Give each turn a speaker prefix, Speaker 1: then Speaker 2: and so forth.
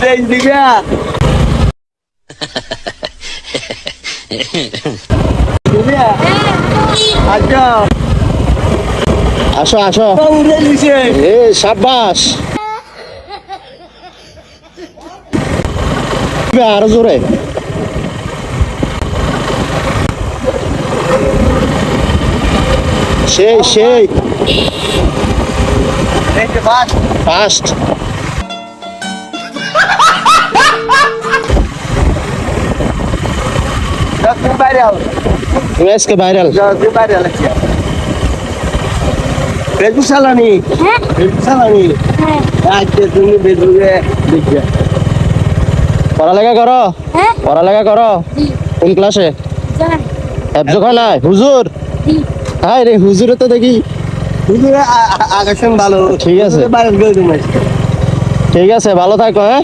Speaker 1: Page দিবে দিবে আচ্ছা
Speaker 2: আসো আসো
Speaker 1: উড়ে দিছে
Speaker 2: এ সাব্বাস আরো জোরে সেই সেই
Speaker 1: দেখতে পাস
Speaker 2: ফাস্ট
Speaker 1: তুই বাইরে আও
Speaker 2: তুমি আজকে ভাইরাল
Speaker 1: তুই বাইরে আলাচ্ছি ফেসবুক চালানি ফেসবুক চালানি আজকে তুমি ফেসবুকে দেখবে
Speaker 2: পড়ালেখা করো পড়ালেখা করো কোন ক্লাসে নাই হুজুর হাই রে হুজুরে তো দেখি
Speaker 1: হুজুরে আকর্ষণ ভালো
Speaker 2: ঠিক আছে।
Speaker 1: বাইরে গেল তুমি
Speaker 2: ঠিক আছে ভালো থাকো হ্যাঁ